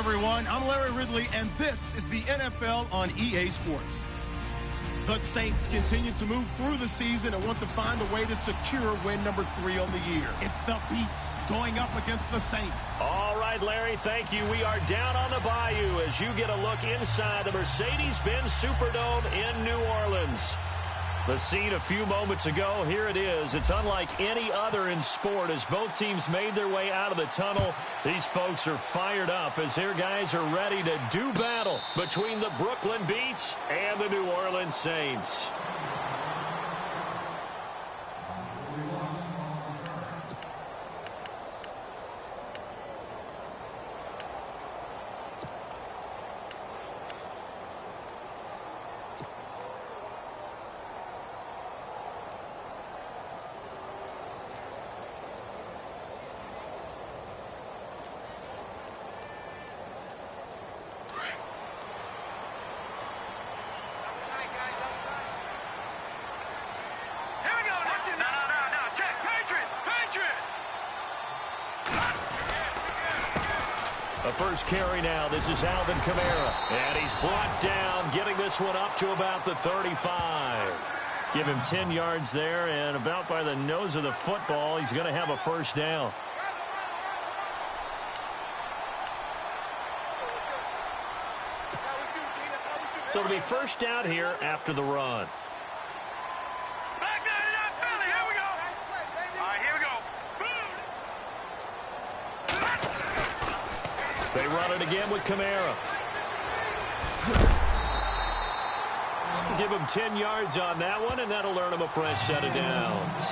everyone. I'm Larry Ridley, and this is the NFL on EA Sports. The Saints continue to move through the season and want to find a way to secure win number 3 on the year. It's the Beats going up against the Saints. All right, Larry, thank you. We are down on the bayou as you get a look inside the Mercedes-Benz Superdome in New Orleans. The scene a few moments ago, here it is. It's unlike any other in sport as both teams made their way out of the tunnel. These folks are fired up as their guys are ready to do battle between the Brooklyn Beats and the New Orleans Saints. The first carry now. This is Alvin Kamara. And he's blocked down, getting this one up to about the 35. Give him 10 yards there, and about by the nose of the football, he's going to have a first down. So it'll be first down here after the run. They run it again with Kamara. Give him 10 yards on that one, and that'll earn him a fresh set of downs.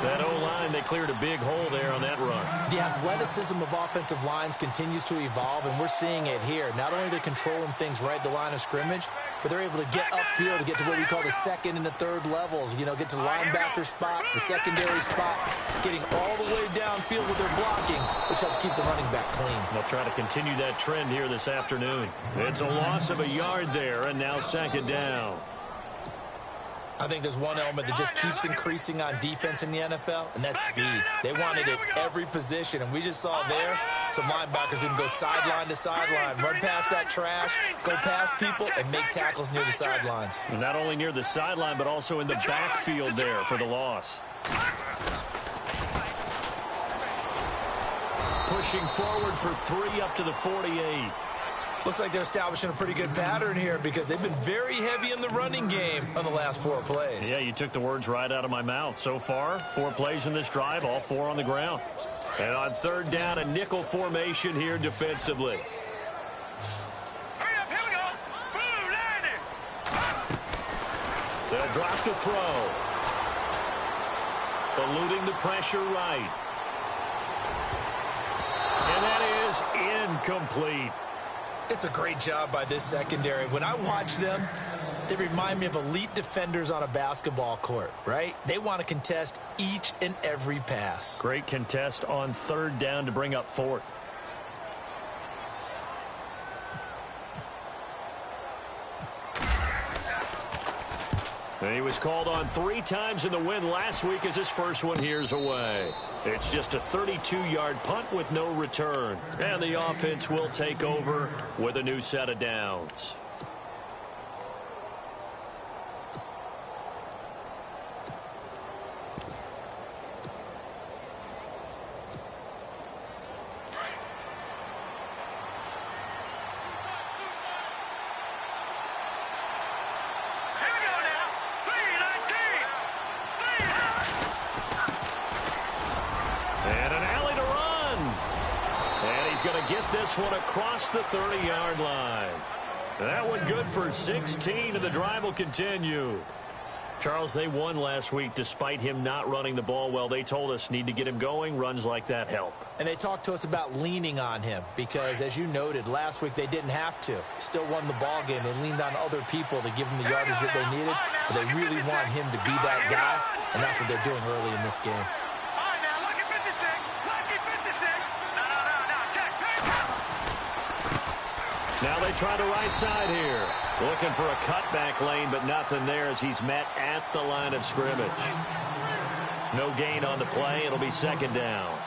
That O-line, they cleared a big hole there on that run. The athleticism of offensive lines continues to evolve, and we're seeing it here. Not only are they controlling things right at the line of scrimmage, but they're able to get upfield to get to what we call the second and the third levels. You know, get to the linebacker spot, the secondary spot, getting all the way downfield with their blocking, which helps keep the running back clean. They'll try to continue that trend here this afternoon. It's a loss of a yard there, and now second down. I think there's one element that just keeps increasing on defense in the NFL, and that's speed. They want it at every position, and we just saw there some linebackers who can go sideline to sideline, run past that trash, go past people, and make tackles near the sidelines. And not only near the sideline, but also in the backfield there for the loss. Pushing forward for 3 up to the 48. Looks like they're establishing a pretty good pattern here because they've been very heavy in the running game on the last 4 plays. Yeah, you took the words right out of my mouth. So far, 4 plays in this drive, all 4 on the ground. And on third down, a nickel formation here defensively. Hurry up, here we go. Boom, landing. They'll drop the throw. Eluding the pressure right. And that is incomplete. It's a great job by this secondary. When I watch them, they remind me of elite defenders on a basketball court, right? They want to contest each and every pass. Great contest on third down to bring up 4th. And he was called on 3 times in the win last week as his first one here's away. It's just a 32-yard punt with no return. And the offense will take over with a new set of downs. Get this one across the 30-yard line. That one good for 16, and the drive will continue. Charles, they won last week despite him not running the ball well. They told us need to get him going. Runs like that help. And they talked to us about leaning on him because, as you noted, last week they didn't have to. Still won the ball game. They leaned on other people to give them the yardage that they needed, but they really want him to be that guy, and that's what they're doing early in this game. Now they try the right side here. Looking for a cutback lane, but nothing there as he's met at the line of scrimmage. No gain on the play. It'll be second down.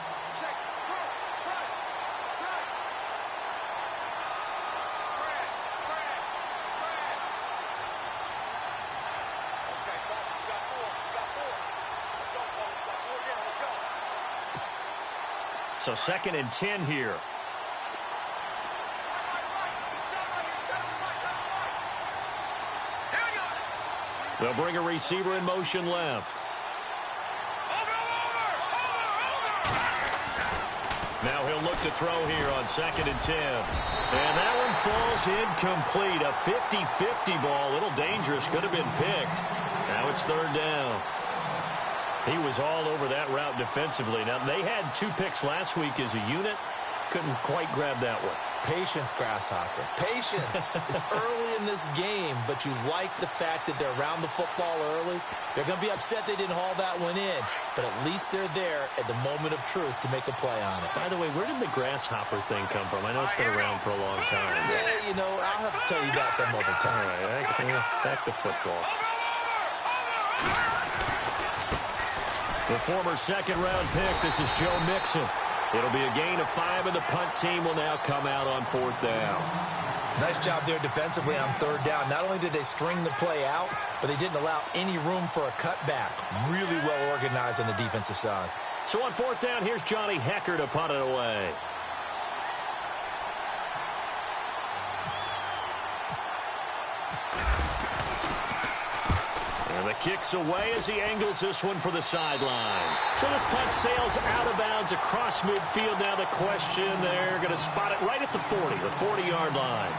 So 2nd and 10 here. They'll bring a receiver in motion left. Now he'll look to throw here on 2nd and 10. And that one falls incomplete. A 50-50 ball. A little dangerous. Could have been picked. Now it's 3rd down. He was all over that route defensively. Now, they had 2 picks last week as a unit. Couldn't quite grab that one. Patience, Grasshopper. Patience. It's early in this game, but you like the fact that they're around the football early. They're going to be upset they didn't haul that one in, but at least they're there at the moment of truth to make a play on it. By the way, where did the Grasshopper thing come from? I know it's been around for a long time. Yeah, you know, I'll have to tell you that some other time. All right, back to football. The former 2nd-round pick, this is Joe Mixon. It'll be a gain of 5, and the punt team will now come out on 4th down. Nice job there defensively on 3rd down. Not only did they string the play out, but they didn't allow any room for a cutback. Really well organized on the defensive side. So on 4th down, here's Johnny Hecker to punt it away. The kick's away as he angles this one for the sideline. So this punt sails out of bounds across midfield. Now the question, they're going to spot it right at the 40, the 40-yard line.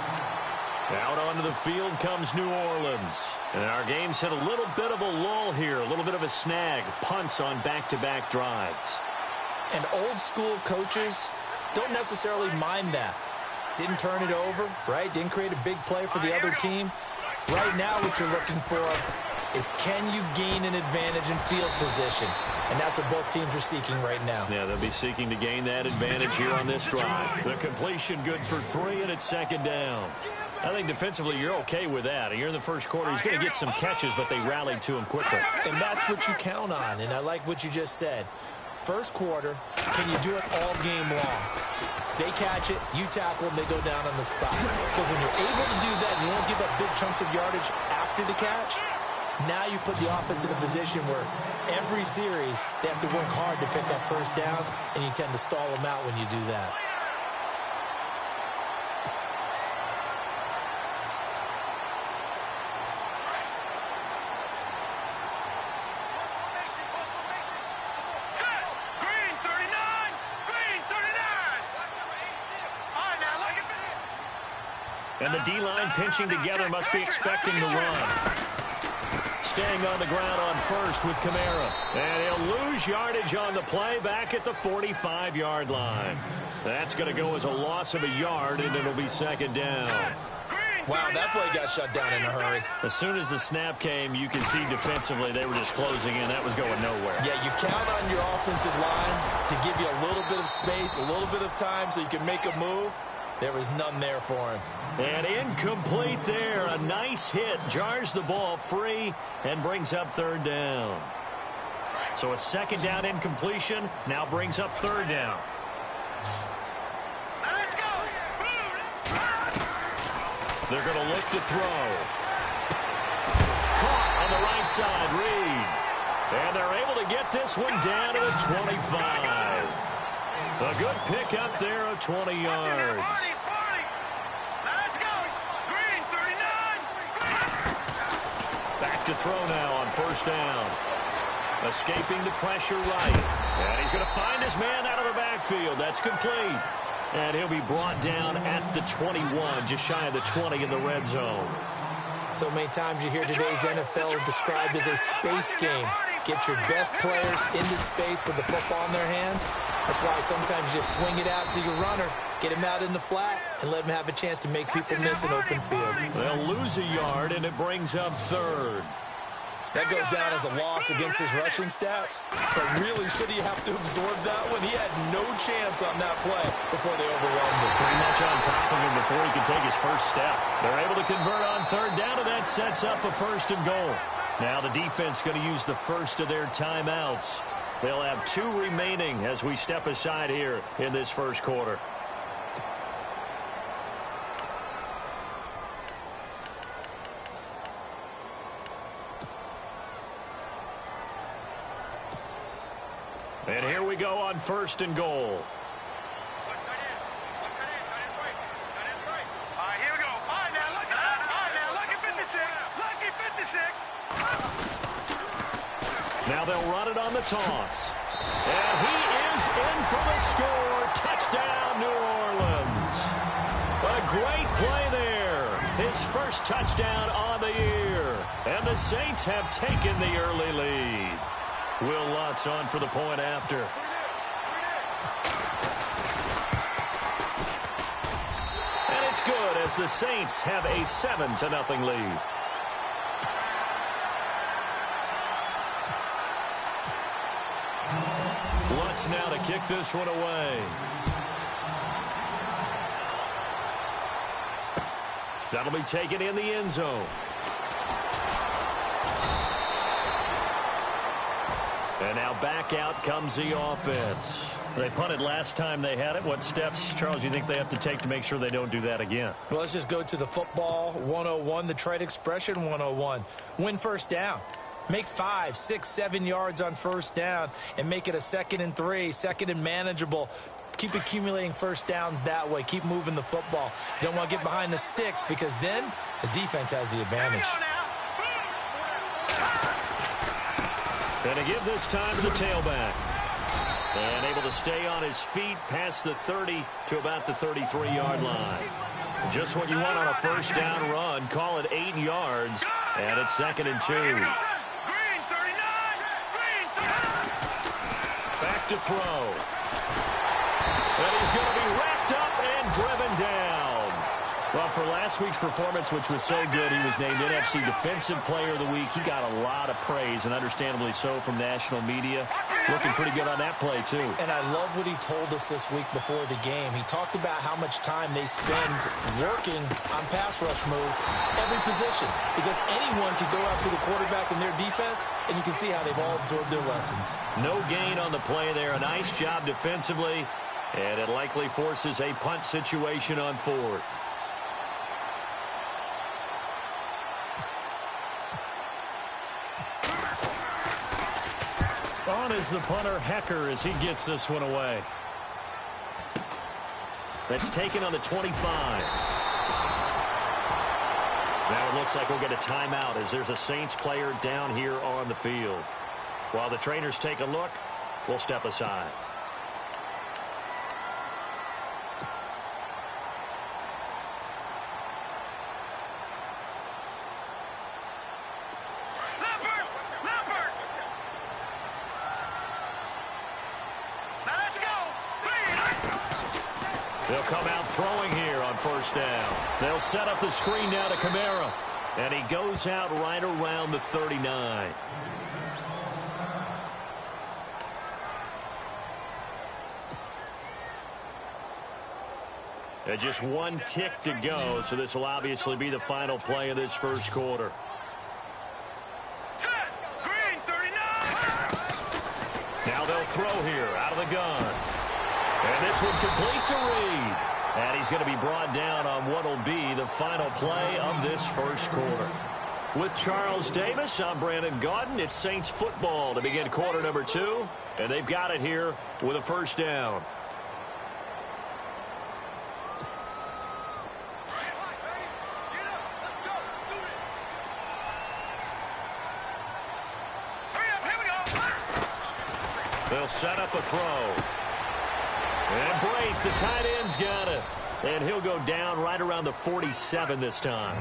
Out onto the field comes New Orleans. And our game's hit a little bit of a lull here, a little bit of a snag. Punts on back-to-back drives. And old-school coaches don't necessarily mind that. Didn't turn it over, right? Didn't create a big play for the other team. Right now what you're looking for is can you gain an advantage in field position? And that's what both teams are seeking right now. Yeah, they'll be seeking to gain that advantage here on this drive. The completion good for 3, and it's 2nd down. I think defensively you're okay with that. You're in the first quarter. He's going to get some catches, but they rallied to him quickly. And that's what you count on, and I like what you just said. First quarter, can you do it all game long? They catch it, you tackle them, they go down on the spot. Because when you're able to do that, you won't give up big chunks of yardage after the catch. Now you put the offense in a position where every series they have to work hard to pick up first downs, and you tend to stall them out when you do that. And the D-line pinching together must be expecting the run. Staying on the ground on first with Kamara. And he'll lose yardage on the play back at the 45-yard line. That's going to go as a loss of a yard, and it'll be 2nd down. Wow, that play got shut down in a hurry. As soon as the snap came, you can see defensively they were just closing in. That was going nowhere. Yeah, you count on your offensive line to give you a little bit of space, a little bit of time so you can make a move. There was none there for him. And incomplete there. A nice hit. Jars the ball free and brings up 3rd down. So a 2nd down incompletion now brings up 3rd down. Let's go. They're going to look to throw. Caught on the right side, Reed. And they're able to get this one down to the 25. A good pick up there of 20 yards. Let's go. Green 39. Back to throw now on 1st down. Escaping the pressure right. And he's going to find his man out of the backfield. That's complete. And he'll be brought down at the 21, just shy of the 20 in the red zone. So many times you hear today's NFL described as a space game. Get your best players into space with the football in their hands. That's why sometimes you just swing it out to your runner, get him out in the flat, and let him have a chance to make people miss an open field. They'll lose a yard, and it brings up 3rd. That goes down as a loss against his rushing stats. But really, should he have to absorb that one? He had no chance on that play before they overwhelmed him. Pretty much on top of him before he could take his first step. They're able to convert on 3rd down, and that sets up a 1st and goal. Now the defense going to use the first of their timeouts. They'll have 2 remaining as we step aside here in this first quarter. And here we go on 1st and goal. Now they'll run it on the toss. And he is in for the score. Touchdown, New Orleans. A great play there. His first touchdown on the year. And the Saints have taken the early lead. Will Lutz on for the point after. And it's good as the Saints have a 7-0 lead. Lutz now to kick this one away. That'll be taken in the end zone. And now back out comes the offense. They punted last time they had it. What steps, Charles, you think they have to take to make sure they don't do that again? Well, let's just go to the football 101, the trade expression 101. Win first down. Make 5, 6, 7 yards on first down and make it a 2nd and 3, 2nd and manageable. Keep accumulating first downs that way. Keep moving the football. You don't want to get behind the sticks because then the defense has the advantage. And to give this time to the tailback. And able to stay on his feet past the 30 to about the 33-yard line. Just what you want on a first down run. Call it 8 yards. And it's 2nd and 2. Back to throw. And he's going to be wrapped up and driven down. Well, for last week's performance, which was so good, he was named NFC Defensive Player of the Week. He got a lot of praise, and understandably so, from national media. Looking pretty good on that play, too. And I love what he told us this week before the game. He talked about how much time they spend working on pass rush moves, every position, because anyone could go after the quarterback in their defense, and you can see how they've all absorbed their lessons. No gain on the play there. A nice job defensively, and it likely forces a punt situation on 4th. On is the punter, Hecker, as he gets this one away. That's taken on the 25. Now it looks like we'll get a timeout as there's a Saints player down here on the field. While the trainers take a look, we'll step aside. They'll come out throwing here on first down. They'll set up the screen now to Kamara. And he goes out right around the 39. And just one tick to go, so this will obviously be the final play of this first quarter. Green 39. Now they'll throw here out of the gun. And this one complete to Reed. And he's going to be brought down on what will be the final play of this first quarter. With Charles Davis, I'm Brandon Gaudin. It's Saints football to begin quarter number 2. And they've got it here with a first down. They'll set up a throw. And Braith, the tight end's got it. And he'll go down right around the 47 this time.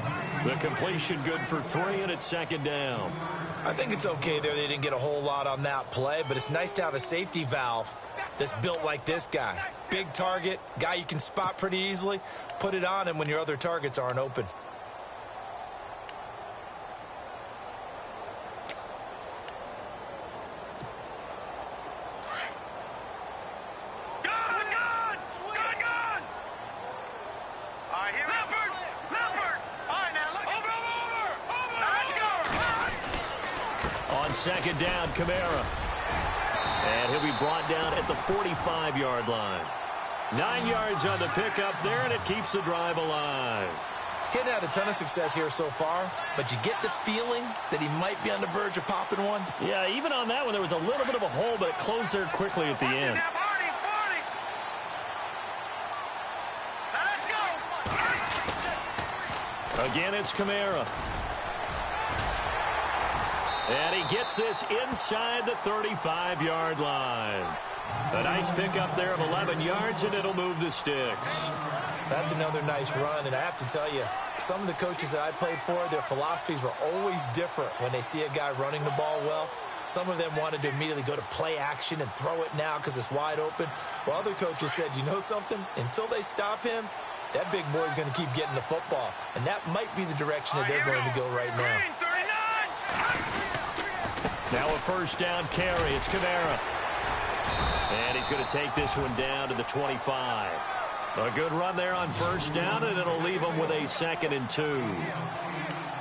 The completion good for 3, and it's 2nd down. I think it's okay there. They didn't get a whole lot on that play, but it's nice to have a safety valve that's built like this guy. Big target, guy you can spot pretty easily. Put it on him when your other targets aren't open. Second down, Kamara. And he'll be brought down at the 45-yard line. 9 yards on the pickup there, and it keeps the drive alive. He hadn't had a ton of success here so far, but you get the feeling that he might be on the verge of popping one. Yeah, even on that one, there was a little bit of a hole, but it closed there quickly at the end. Again, it's Kamara. And he gets this inside the 35-yard line. A nice pickup there of 11 yards, and it'll move the sticks. That's another nice run, and I have to tell you, some of the coaches that I played for, their philosophies were always different when they see a guy running the ball well. Some of them wanted to immediately go to play action and throw it now because it's wide open. While other coaches said, you know something? Until they stop him, that big boy's going to keep getting the football. And that might be the direction that they're going to go right now. Now a first down carry. It's Kamara. And he's going to take this one down to the 25. A good run there on first down, and it'll leave him with a 2nd and 2.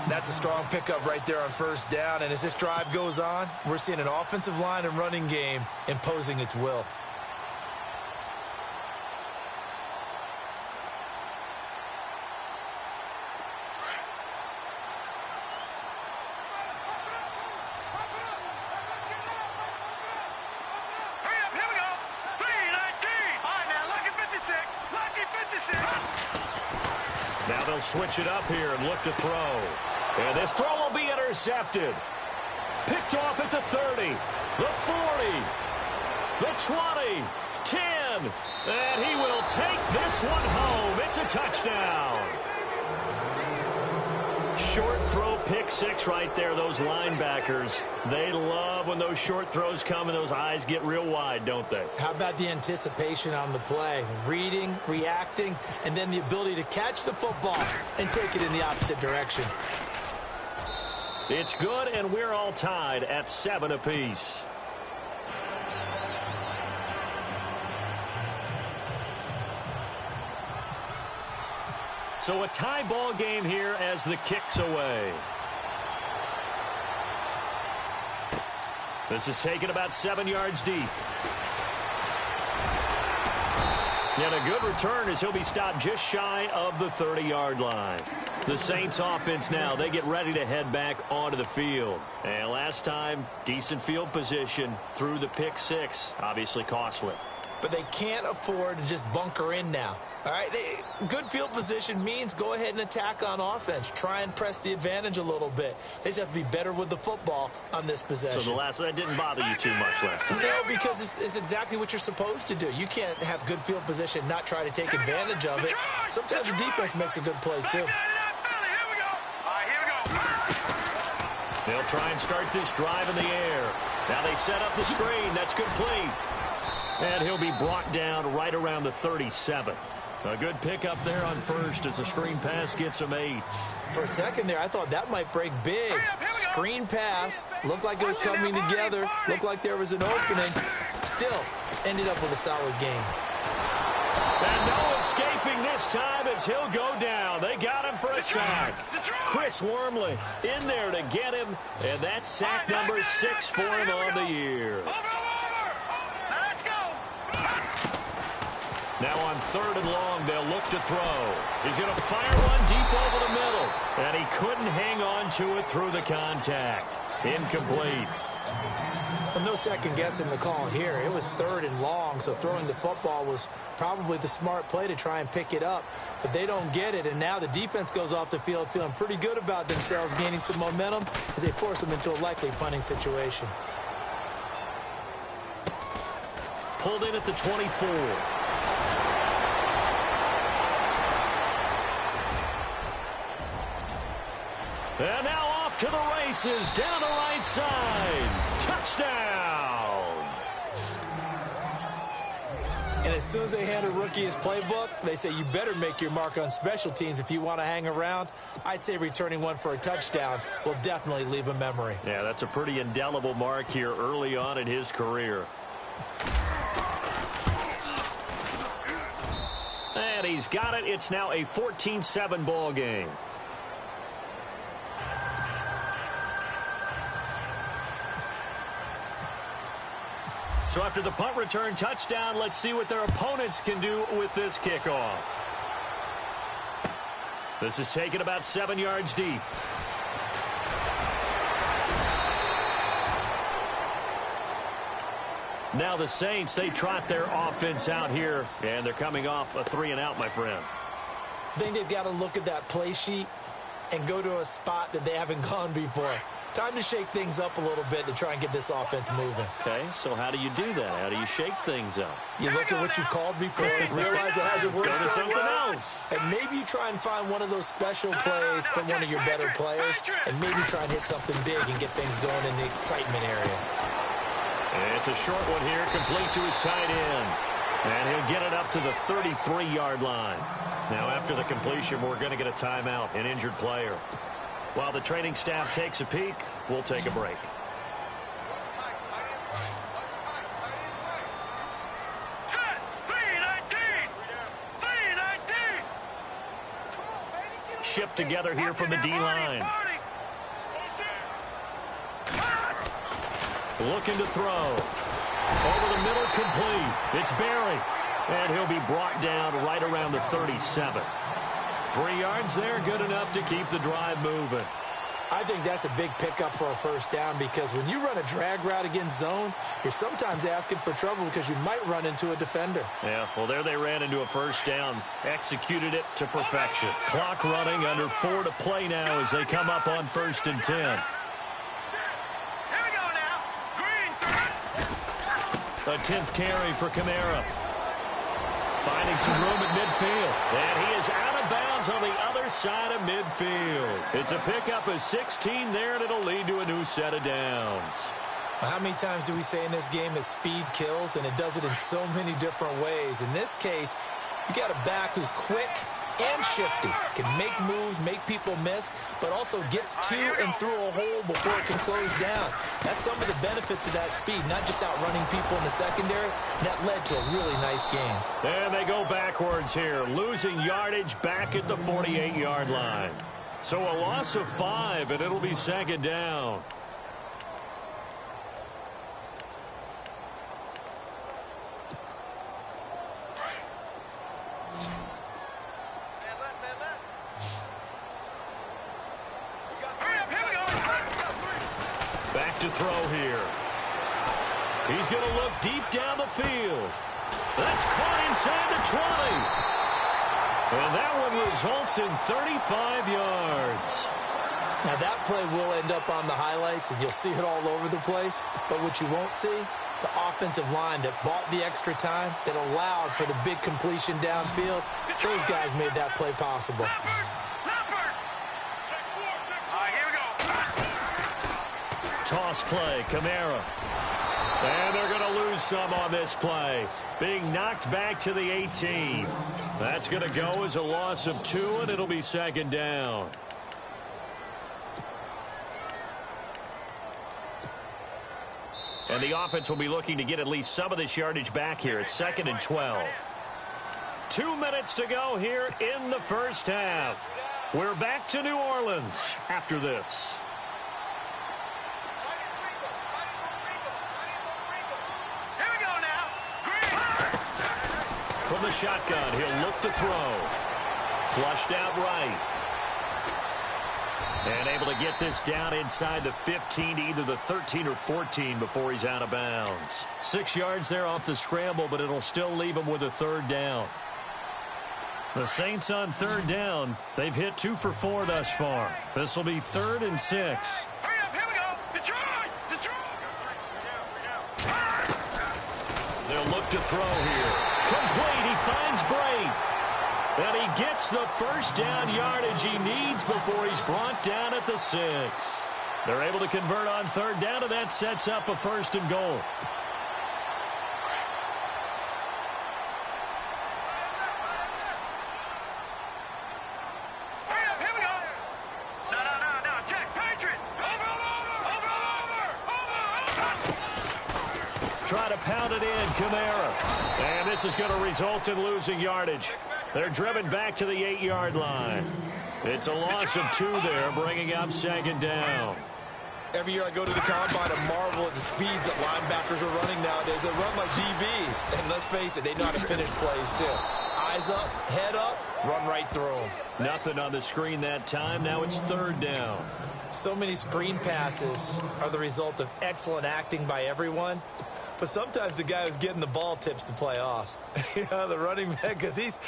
That's a strong pickup right there on first down. And as this drive goes on, we're seeing an offensive line and running game imposing its will. Now they'll switch it up here and look to throw. And this throw will be intercepted. Picked off at the 30, the 40, the 20, 10. And he will take this one home. It's a touchdown. Short throw, pick six right there. Those linebackers, they love when those short throws come and those eyes get real wide, don't they? How about the anticipation on the play? Reading, reacting, and then the ability to catch the football and take it in the opposite direction. It's good, and we're all tied at 7 apiece. So a tie ball game here as the kick's away. This is taken about 7 yards deep. And a good return as he'll be stopped just shy of the 30-yard line. The Saints offense now, they get ready to head back onto the field. And last time, decent field position through the pick six, obviously costly. But they can't afford to just bunker in now. All right, good field position means go ahead and attack on offense. Try and press the advantage a little bit. They just have to be better with the football on this possession. So that didn't bother you too much last time? No, because it's exactly what you're supposed to do. You can't have good field position, not try to take advantage of it. Sometimes the defense makes a good play, too. They'll try and start this drive in the air. Now they set up the screen. That's complete. And he'll be brought down right around the 37. A good pickup there on first as the screen pass gets him 8. For a second there, I thought that might break big. Screen pass. Looked like it was coming together. Looked like there was an opening. Still, ended up with a solid gain. And no escaping this time as he'll go down. They got him for a sack. Chris Wormley in there to get him. And that's sack number 6 for him on the year. Now on 3rd and long, they'll look to throw. He's going to fire one deep over the middle. And he couldn't hang on to it through the contact. Incomplete. Well, no second guessing the call here. It was 3rd and long, so throwing the football was probably the smart play to try and pick it up. But they don't get it, and now the defense goes off the field feeling pretty good about themselves, gaining some momentum as they force them into a likely punting situation. Pulled in at the 24. And now off to the races, down the right side. Touchdown! And as soon as they hand a rookie his playbook, they say you better make your mark on special teams if you want to hang around. I'd say returning one for a touchdown will definitely leave a memory. Yeah, that's a pretty indelible mark here early on in his career. And he's got it. It's now a 14-7 ball game. So after the punt return touchdown, let's see what their opponents can do with this kickoff. This is taken about 7 yards deep. Now the Saints, they trot their offense out here, and they're coming off a 3-and-out, my friend. I think they've got to look at that play sheet and go to a spot that they haven't gone before. Time to shake things up a little bit to try and get this offense moving. Okay, so how do you do that? How do you shake things up? You look at what you called before, realize it hasn't worked Go to so something well, else. and maybe you try and find one of those special plays from one of your better players, and maybe try and hit something big and get things going in the excitement area. And it's a short one here, complete to his tight end. And he'll get it up to the 33-yard line. Now, after the completion, we're going to get a timeout, an injured player. While the training staff takes a peek, we'll take a break. Set! B-19! B-19! Shift together here from the D-line. Looking to throw. Over the middle, complete. It's Barry. And he'll be brought down right around the 37. 3 yards there, good enough to keep the drive moving. I think that's a big pickup for a first down because when you run a drag route against zone, you're sometimes asking for trouble because you might run into a defender. Yeah, well, there they ran into a first down. Executed it to perfection. Clock running, under 4 to play now as they come up on 1st and 10. A 10th carry for Kamara. Finding some room at midfield. And he is out of bounds on the other side of midfield. It's a pickup of 16 there, and it'll lead to a new set of downs. Well, how many times do we say in this game that speed kills, and it does it in so many different ways? In this case, you got a back who's quick and shifty, can make moves, make people miss, but also gets to and through a hole before it can close down. That's some of the benefits of that speed, not just outrunning people in the secondary. That led to a really nice game. And they go backwards here, losing yardage back at the 48-yard line. So a loss of 5, and it'll be 2nd down. Back to throw here. He's going to look deep down the field. That's caught inside the 20. And that one results in 35 yards. Now that play will end up on the highlights, and you'll see it all over the place. But what you won't see, the offensive line that bought the extra time, that allowed for the big completion downfield, those guys made that play possible. Toss play, Kamara. And they're going to lose some on this play. Being knocked back to the 18. That's going to go as a loss of 2, and it'll be 2nd down. And the offense will be looking to get at least some of this yardage back here. It's 2nd and 12. 2 minutes to go here in the first half. We're back to New Orleans after this. From the shotgun, he'll look to throw. Flushed out right. And able to get this down inside the 15 to either the 13 or 14 before he's out of bounds. 6 yards there off the scramble, but it'll still leave him with a 3rd down. The Saints on 3rd down. They've hit 2 for 4 thus far. This will be 3rd and 6. Hurry up, here we go. Detroit! They'll look to throw here. Complete. He finds Bray. And he gets the first down yardage he needs before he's brought down at the 6. They're able to convert on 3rd down, and that sets up a 1st and goal. Try to pound it in, Kamara. And this is going to result in losing yardage. They're driven back to the 8-yard line. It's a loss of 2 there, bringing up 2nd down. Every year I go to the combine and marvel at the speeds that linebackers are running nowadays. They run like DBs. And let's face it, they know how to finish plays too. Eyes up, head up, run right through them. Nothing on the screen that time. Now it's 3rd down. So many screen passes are the result of excellent acting by everyone. But sometimes the guy who's getting the ball tips the play off. The running back, because he's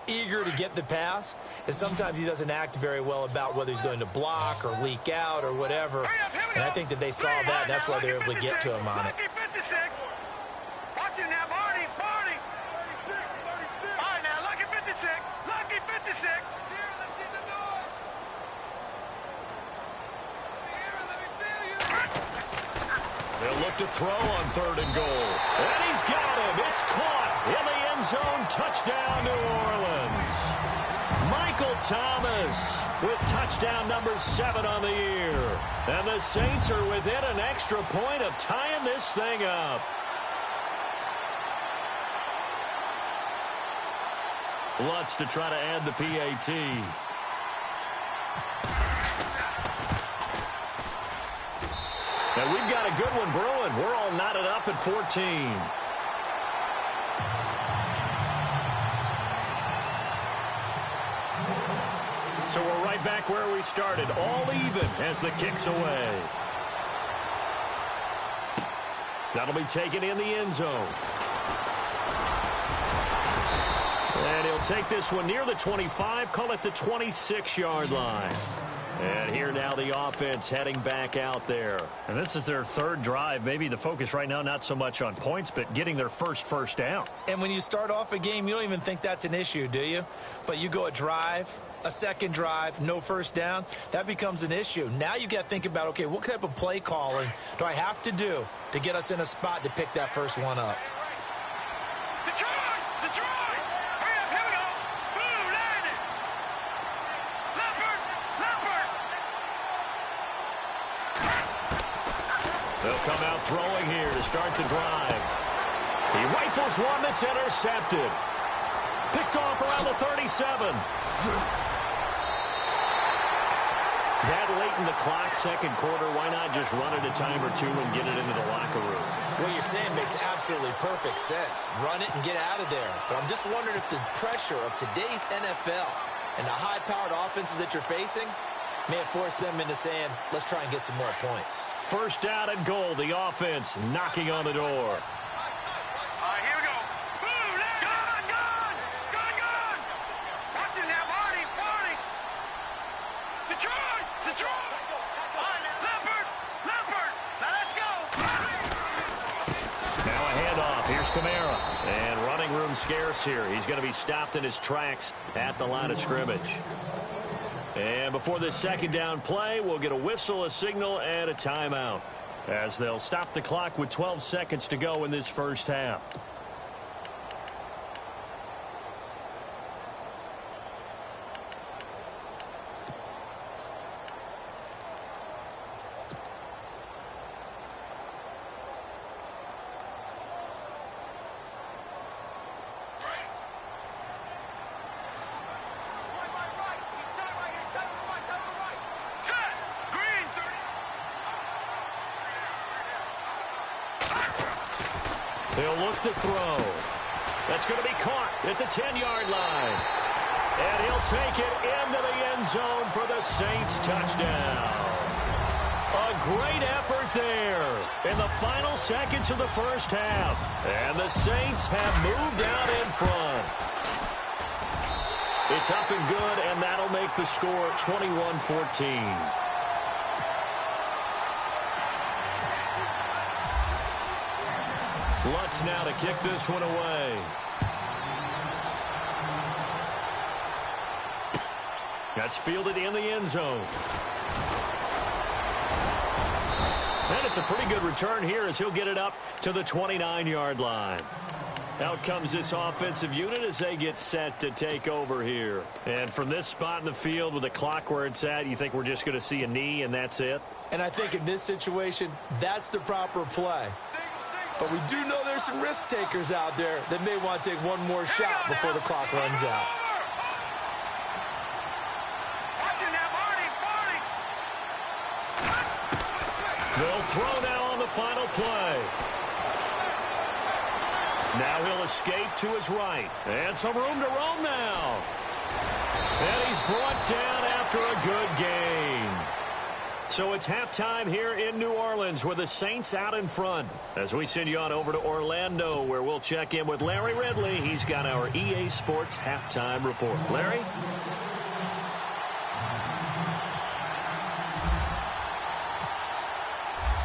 eager to get the pass, and sometimes he doesn't act very well about whether he's going to block or leak out or whatever. And I think that they saw that, and that's why they're able to get to him on it. Watch it now, Barney. 36. All right, now, lucky 56. Lucky 56. They'll look to throw on 3rd and goal. And he's got him. It's caught in the end zone. Touchdown, New Orleans. Michael Thomas with touchdown number 7 on the year. And the Saints are within an extra point of tying this thing up. Lutz to try to add the PAT. And we've got a good one brewing. We're all knotted up at 14. So we're right back where we started, all even as the kick's away. That'll be taken in the end zone. And he'll take this one near the 25, call it the 26-yard line. And here now the offense heading back out there. And this is their 3rd drive. Maybe the focus right now not so much on points, but getting their first down. And when you start off a game, you don't even think that's an issue, do you? But you go a drive, a second drive, no first down, that becomes an issue. Now you got to think about, okay, what type of play calling do I have to do to get us in a spot to pick that first one up? Detroit! Hurry up, here we go! Boom, landed! Leopard! They'll come out throwing here to start the drive. He rifles one that's intercepted. Picked off around the 37. That late in the clock, second quarter, why not just run it a time or two and get it into the locker room? What you're saying makes absolutely perfect sense. Run it and get out of there. But I'm just wondering if the pressure of today's NFL and the high-powered offenses that you're facing may have forced them into saying, let's try and get some more points. First down and goal, the offense knocking on the door. All right, here we go. Boom, gone! Watch it now, Barney! Detroit! Leopard! Now let's go! Now a handoff. Here's Kamara. And running room scarce here. He's going to be stopped in his tracks at the line of scrimmage. And before this second down play, we'll get a whistle, a signal, and a timeout, as they'll stop the clock with 12 seconds to go in this first half. They'll look to throw. That's going to be caught at the 10-yard line. And he'll take it into the end zone for the Saints touchdown. A great effort there in the final seconds of the first half. And the Saints have moved out in front. It's up and good, and that'll make the score 21-14. Lutz now to kick this one away. That's fielded in the end zone. And it's a pretty good return here as he'll get it up to the 29-yard line. Out comes this offensive unit as they get set to take over here. And from this spot in the field with the clock where it's at, you think we're just going to see a knee and that's it? And I think in this situation, that's the proper play. But we do know there's some risk takers out there that may want to take one more shot before the clock runs out. They'll throw now on the final play. Now he'll escape to his right. And some room to roam now. And he's brought down after a good gain. So it's halftime here in New Orleans with the Saints out in front. As we send you on over to Orlando, where we'll check in with Larry Ridley. He's got our EA Sports halftime report. Larry?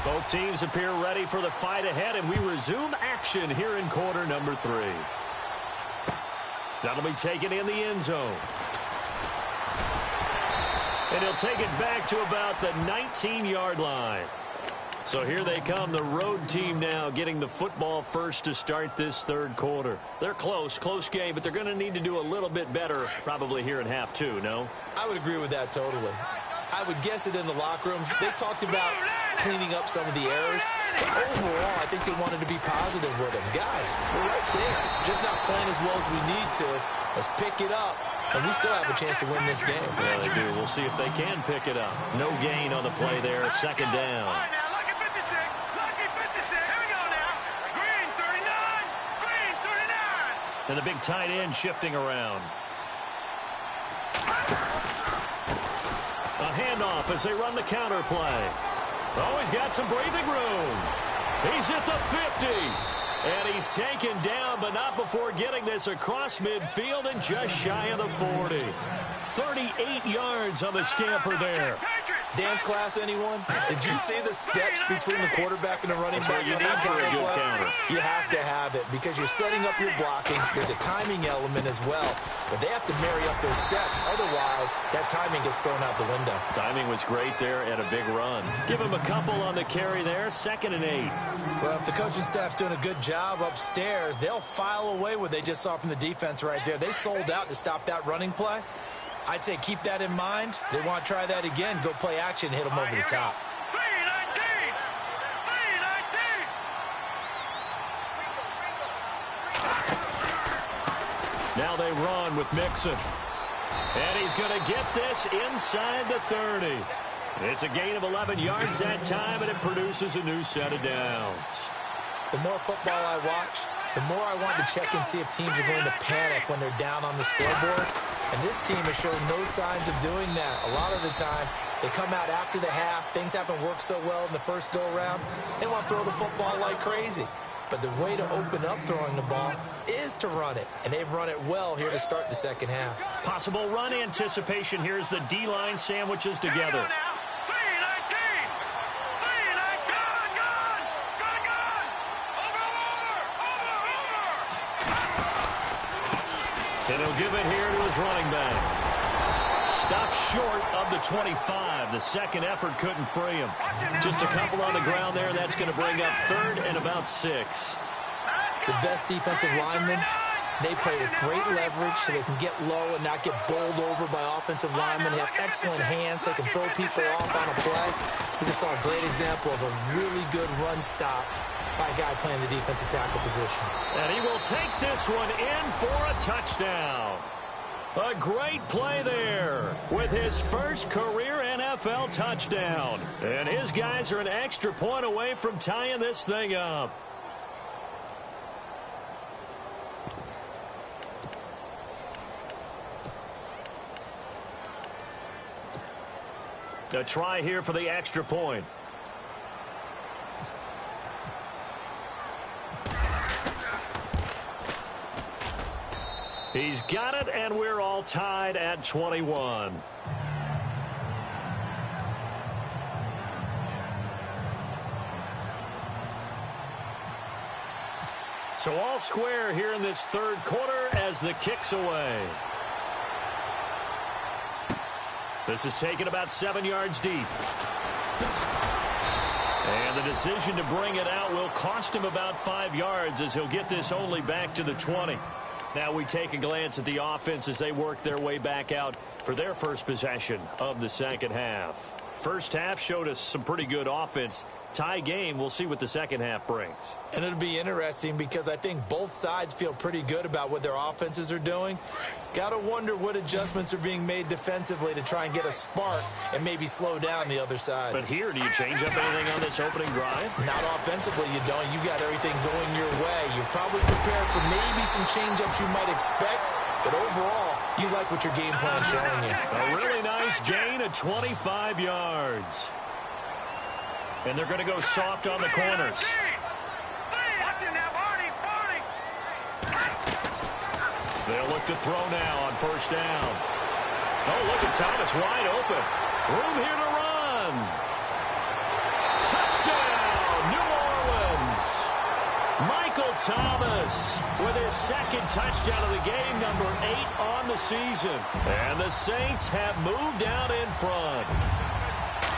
Both teams appear ready for the fight ahead, and we resume action here in quarter number 3. That'll be taken in the end zone. And he'll take it back to about the 19-yard line. So here they come, the road team now getting the football first to start this third quarter. They're close game, but they're going to need to do a little bit better probably here in half 2, no? I would agree with that totally. I would guess it in the locker rooms. They talked about cleaning up some of the errors. But overall, I think they wanted to be positive with them. Guys, we're right there. Just not playing as well as we need to. Let's pick it up. And we still have a chance to win this game. Yeah, they do. We'll see if they can pick it up. No gain on the play there. Second down. All right, now, lucky 56. Lucky 56. Here we go now. Green 39. Green 39. And the big tight end shifting around. A handoff as they run the counter play. Oh, he's got some breathing room. He's at the 50. And he's taken down, but not before getting this across midfield and just shy of the 40. 38 yards on the scamper there. Dance class, anyone? Did you see the steps between the quarterback and the running back? You need for a good counter. You have to have it because you're setting up your blocking. There's a timing element as well. But they have to marry up those steps. Otherwise, that timing gets thrown out the window. Timing was great there and a big run. Give him a couple on the carry there. 2nd and 8. Well, if the coaching staff's doing a good job upstairs, they'll file away what they just saw from the defense right there. They sold out to stop that running play. I'd say keep that in mind. They want to try that again. Go play action, hit them over the top. 319. 319. Now they run with Mixon. And he's going to get this inside the 30. It's a gain of 11 yards that time, and it produces a new set of downs. The more football I watch, the more I want to check and see if teams are going to panic when they're down on the scoreboard. And this team has shown no signs of doing that. A lot of the time, they come out after the half. Things haven't worked so well in the first go-around. They want to throw the football like crazy. But the way to open up throwing the ball is to run it. And they've run it well here to start the second half. Possible run anticipation here as the D-line sandwiches together. And he'll give it here to his running back. Stopped short of the 25. The second effort couldn't free him. Just a couple on the ground there. That's going to bring up 3rd and about 6. The best defensive linemen, they play with great leverage so they can get low and not get bowled over by offensive linemen. They have excellent hands. They can throw people off on a play. We just saw a great example of a really good run stop by a guy playing the defensive tackle position. And he will take this one in for a touchdown. A great play there with his first career NFL touchdown. And his guys are an extra point away from tying this thing up. A try here for the extra point. He's got it, and we're all tied at 21. So all square here in this third quarter as the kick's away. This is taken about 7 yards deep. And the decision to bring it out will cost him about 5 yards as he'll get this only back to the 20. Now we take a glance at the offense as they work their way back out for their first possession of the second half. First half showed us some pretty good offense. Tie game, we'll see what the second half brings. And it'll be interesting because I think both sides feel pretty good about what their offenses are doing. Got to wonder what adjustments are being made defensively to try and get a spark and maybe slow down the other side. But here, do you change up anything on this opening drive? Not offensively, you don't. You got everything going your way. You've probably prepared for maybe some change-ups you might expect, but overall, you like what your game plan's showing you. A really nice gain of 25 yards. And they're going to go soft on the corners. They'll look to throw now on first down. Oh, look at Thomas wide open. Room here to run. Touchdown, New Orleans. Michael Thomas with his second touchdown of the game, number 8 on the season. And the Saints have moved out in front.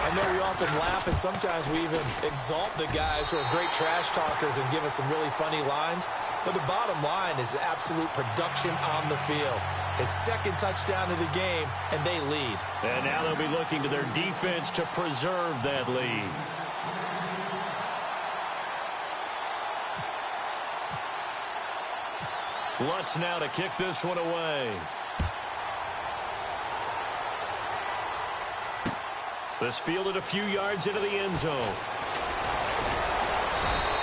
I know we often laugh, and sometimes we even exalt the guys who are great trash talkers and give us some really funny lines. But the bottom line is absolute production on the field. His second touchdown of the game, and they lead. And now they'll be looking to their defense to preserve that lead. Lutz now to kick this one away. This fielded a few yards into the end zone.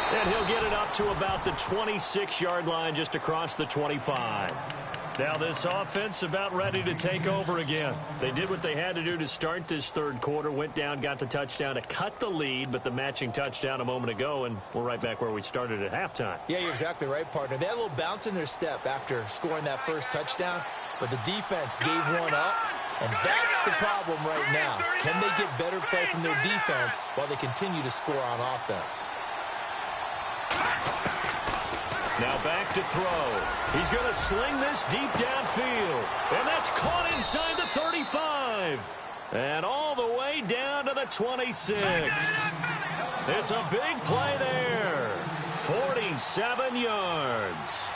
And he'll get it up to about the 26-yard line, just across the 25. Now this offense about ready to take over again. They did what they had to do to start this third quarter, went down, got the touchdown to cut the lead, but the matching touchdown a moment ago, and we're right back where we started at halftime. Yeah, you're exactly right, partner. They had a little bounce in their step after scoring that first touchdown, but the defense gave one up, and that's the problem right now. Can they get better play from their defense while they continue to score on offense? Now back to throw. He's going to sling this deep downfield. And that's caught inside the 35. And all the way down to the 26. It's a big play there. 47 yards.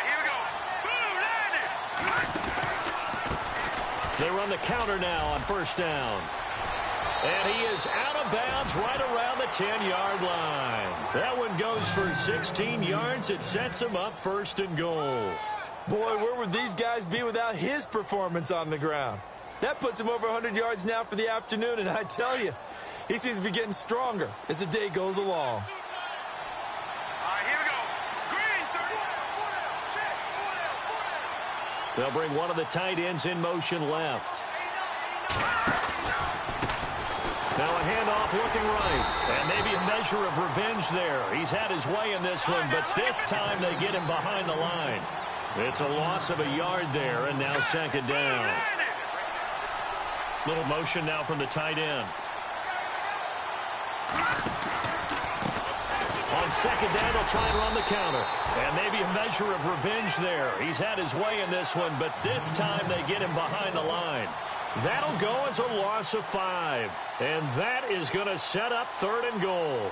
Here we go. They run the counter now on first down. And he is out of bounds right around the 10-yard line. That one goes for 16 yards. It sets him up first and goal. Boy, where would these guys be without his performance on the ground? That puts him over 100 yards now for the afternoon, and I tell you, he seems to be getting stronger as the day goes along. Here we go. Green, 30. They'll bring one of the tight ends in motion left. Now a handoff looking right. And maybe a measure of revenge there. He's had his way in this one, but this time they get him behind the line. It's a loss of a yard there, and now second down. Little motion now from the tight end. On second down, they'll try and run the counter. And maybe a measure of revenge there. He's had his way in this one, but this time they get him behind the line. That'll go as a loss of 5. And that is going to set up third and goal.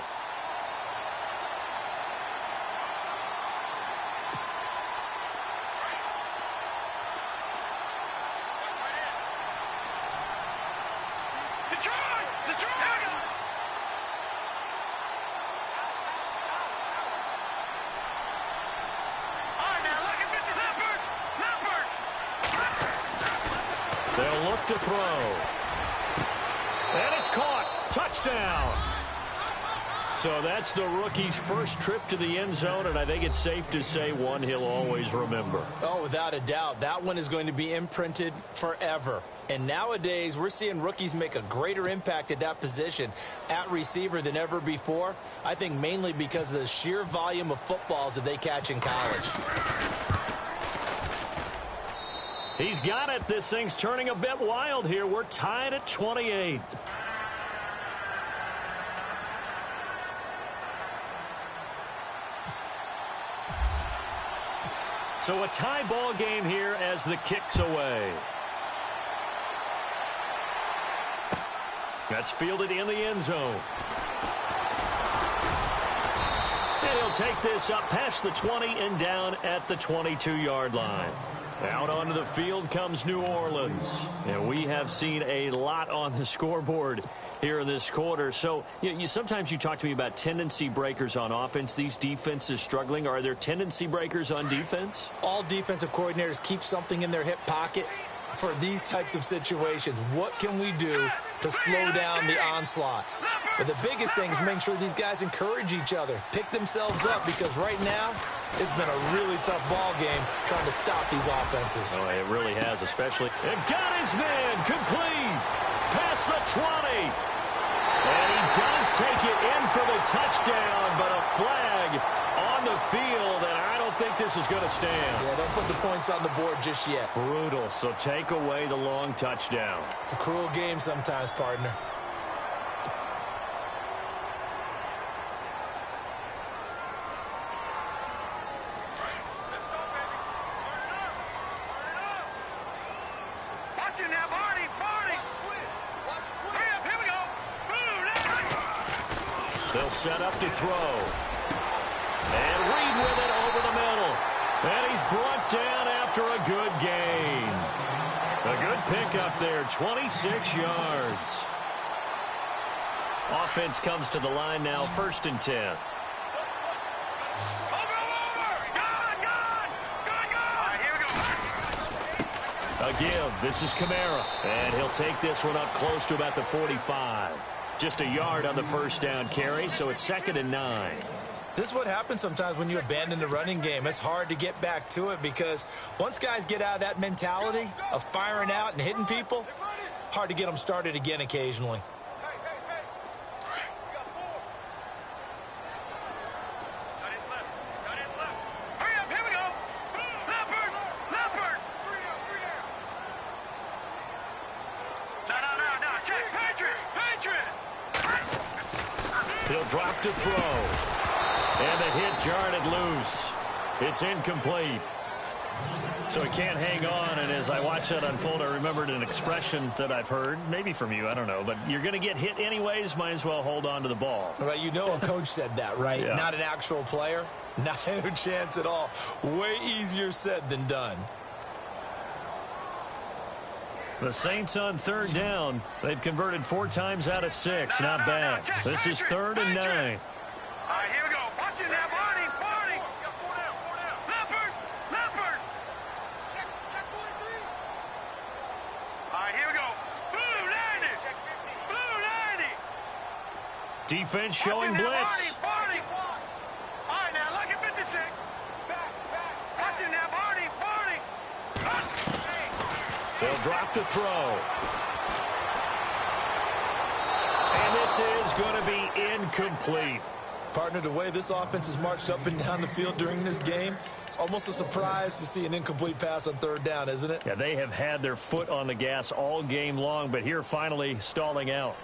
They'll look to throw. And it's caught. Touchdown. So that's the rookie's first trip to the end zone, and I think it's safe to say one he'll always remember. Oh, without a doubt. That one is going to be imprinted forever. And nowadays, we're seeing rookies make a greater impact at that position at receiver than ever before. I think mainly because of the sheer volume of footballs that they catch in college. He's got it. This thing's turning a bit wild here. We're tied at 28. So a tie ball game here as the kick's away. That's fielded in the end zone. And he'll take this up past the 20 and down at the 22-yard line. Out onto the field comes New Orleans. And we have seen a lot on the scoreboard here in this quarter. So sometimes you talk to me about tendency breakers on offense. These defenses struggling. Are there tendency breakers on defense? All defensive coordinators keep something in their hip pocket for these types of situations. What can we do to slow down the onslaught? But the biggest thing is making sure these guys encourage each other, pick themselves up, because right now it's been a really tough ball game trying to stop these offenses. Oh, it really has, especially. And got his man complete. Pass the 20. And he does take it in for the touchdown, but a flag on the field, and I don't think this is going to stand. Yeah, don't put the points on the board just yet. Brutal, so take away the long touchdown. It's a cruel game sometimes, partner. They'll set up to throw. And Reed with it over the middle. And he's brought down after a good gain. A good pickup there, 26 yards. Offense comes to the line now, 1st and 10. A give. This is Kamara. And he'll take this one up close to about the 45. Just a yard on the first down carry, so it's 2nd and 9. This is what happens sometimes when you abandon the running game. It's hard to get back to it because once guys get out of that mentality of firing out and hitting people, hard to get them started again occasionally. He'll drop to throw. And the hit jarred it loose. It's incomplete. So he can't hang on, and as I watch that unfold, I remembered an expression that I've heard, maybe from you, I don't know, but you're going to get hit anyways, might as well hold on to the ball. Right, you know a coach said that, right? Yeah. Not an actual player. Not a chance at all. Way easier said than done. The Saints on 3rd down. They've converted 4 times out of 6. Not bad. This is 3rd and 9. All right, here we go. Watch it now, Barney. Barney. Leopard. Leopard. Check 43. All right, here we go. Blue 90. Check 50. Blue 90. Defense showing blitz. Barney. All right, now look at 56. Back. Watch it now, Barney. They'll drop to throw. And this is going to be incomplete. Partner, the way this offense has marched up and down the field during this game, it's almost a surprise to see an incomplete pass on 3rd down, isn't it? Yeah, they have had their foot on the gas all game long, but here finally stalling out.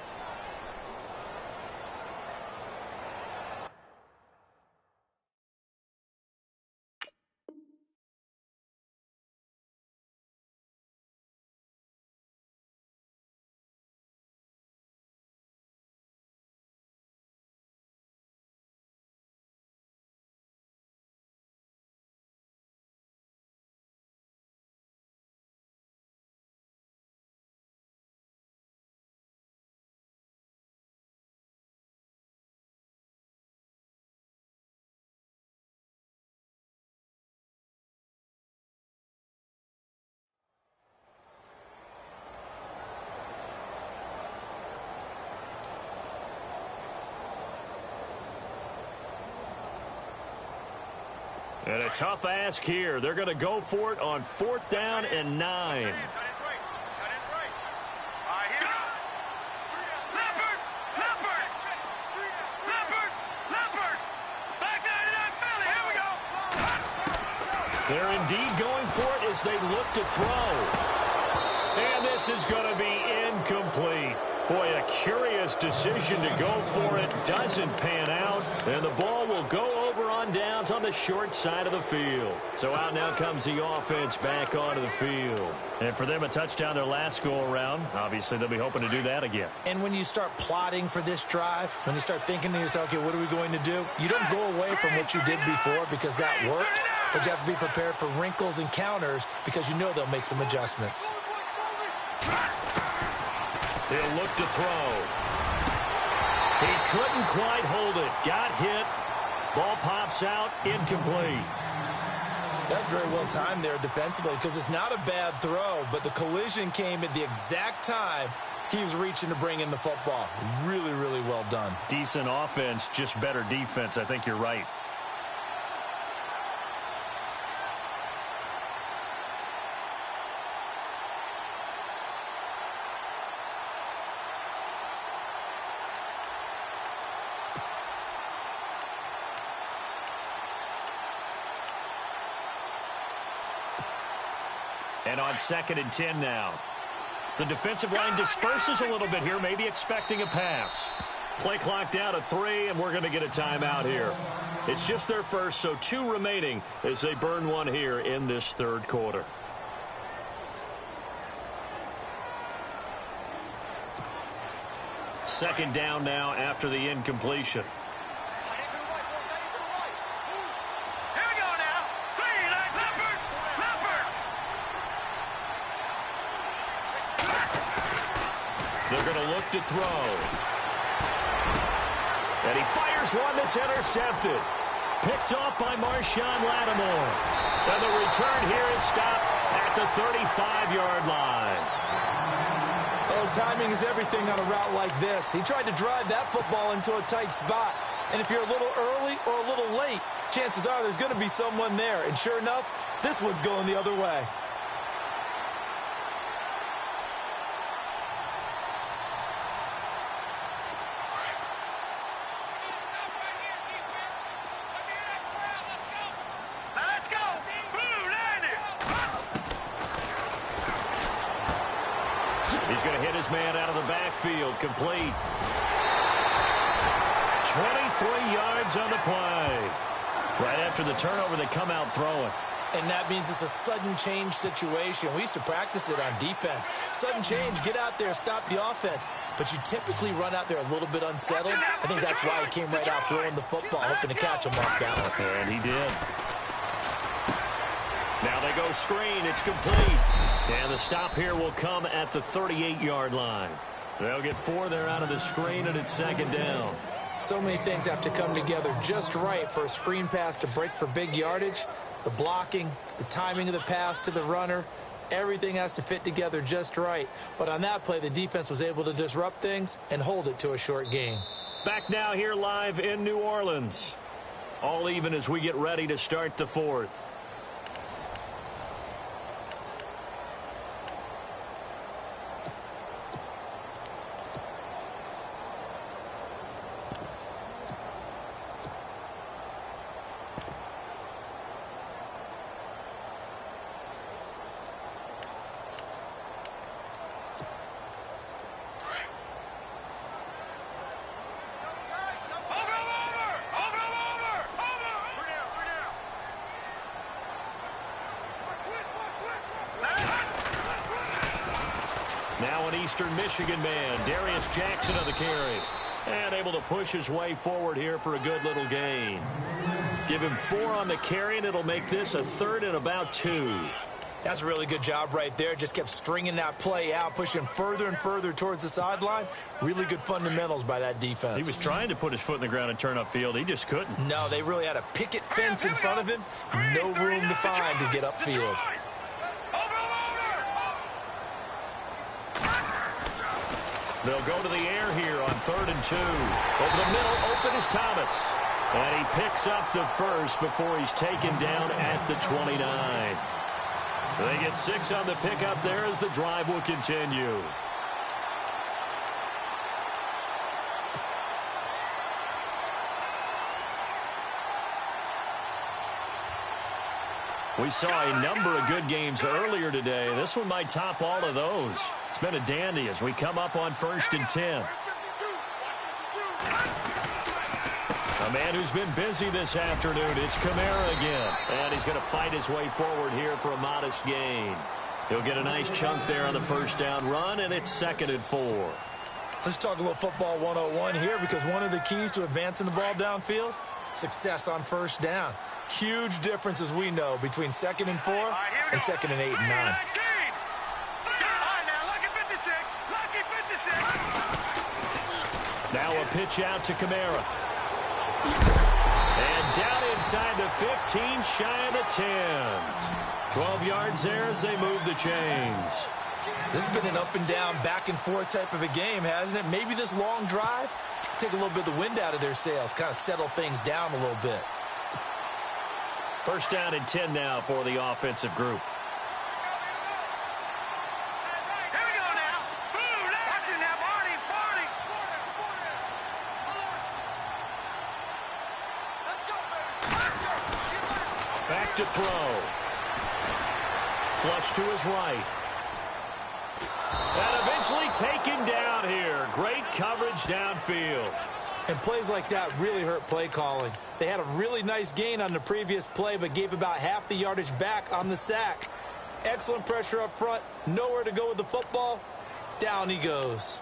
And a tough ask here. They're going to go for it on 4th down and 9. They're indeed going for it as they look to throw. And this is going to be incomplete. Boy, a curious decision to go for it. Doesn't pan out. And the ball will go over on downs on the short side of the field. So out now comes the offense back onto the field. And for them, a touchdown their last go-around. Obviously, they'll be hoping to do that again. And when you start plotting for this drive, when you start thinking to yourself, okay, what are we going to do? You don't go away from what you did before because that worked. But you have to be prepared for wrinkles and counters because you know they'll make some adjustments. He'll look to throw. He couldn't quite hold it. Got hit. Ball pops out. Incomplete. That's very well timed there defensively because it's not a bad throw, but the collision came at the exact time he was reaching to bring in the football. Really, really well done. Decent offense, just better defense. I think you're right. And on 2nd and 10 now. The defensive line disperses a little bit here, maybe expecting a pass. Play clock down to 3, and we're going to get a timeout here. It's just their first, so 2 remaining as they burn one here in this 3rd quarter. Second down now after the incompletion. Here we go now. Leopard. They're going to look to throw. And he fires one that's intercepted. Picked off by Marshawn Lattimore. And the return here is stopped at the 35-yard line. Oh, timing is everything on a route like this. He tried to drive that football into a tight spot. And if you're a little early or a little late, chances are there's going to be someone there. And sure enough, this one's going the other way. He's going to hit his man out of the backfield. Complete. 23 yards on the play. Right after the turnover, they come out throwing. And that means it's a sudden change situation. We used to practice it on defense. Sudden change, get out there, stop the offense. But you typically run out there a little bit unsettled. I think that's why he came right out throwing the football, hoping to catch him off balance. And he did. Now they go screen. It's complete. And the stop here will come at the 38-yard line. They'll get 4 there out of the screen, and it's 2nd down. So many things have to come together just right for a screen pass to break for big yardage. The blocking, the timing of the pass to the runner, everything has to fit together just right. But on that play, the defense was able to disrupt things and hold it to a short gain. Back now here live in New Orleans. All even as we get ready to start the 4th. Now an Eastern Michigan man, Darius Jackson on the carry. And able to push his way forward here for a good little gain. Give him 4 on the carry, and it'll make this a 3rd and about 2. That's a really good job right there. Just kept stringing that play out, pushing further and further towards the sideline. Really good fundamentals by that defense. He was trying to put his foot in the ground and turn upfield. He just couldn't. No, they really had a picket fence in front of him. No room to find to get upfield. They'll go to the air here on 3rd and 2. Over the middle, open is Thomas. And he picks up the first before he's taken down at the 29. They get 6 on the pickup there as the drive will continue. We saw a number of good games earlier today. This one might top all of those. It's been a dandy as we come up on 1st and 10. A man who's been busy this afternoon, it's Kamara again. And he's going to fight his way forward here for a modest gain. He'll get a nice chunk there on the 1st down run, and it's 2nd and 4. Let's talk a little football 101 here, because one of the keys to advancing the ball downfield, success on 1st down. Huge difference, as we know, between 2nd and 4 and 2nd and 8 and 9. Now a pitch out to Kamara. And down inside the 15, shy of the 10. 12 yards there as they move the chains. This has been an up and down, back and forth type of a game, hasn't it? Maybe this long drive, take a little bit of the wind out of their sails, kind of settle things down a little bit. 1st down and 10 now for the offensive group. Back to throw. flush to his right. And eventually taken down here. Great coverage downfield. And plays like that really hurt play calling. They had a really nice gain on the previous play, but gave about half the yardage back on the sack. Excellent pressure up front. Nowhere to go with the football. Down he goes.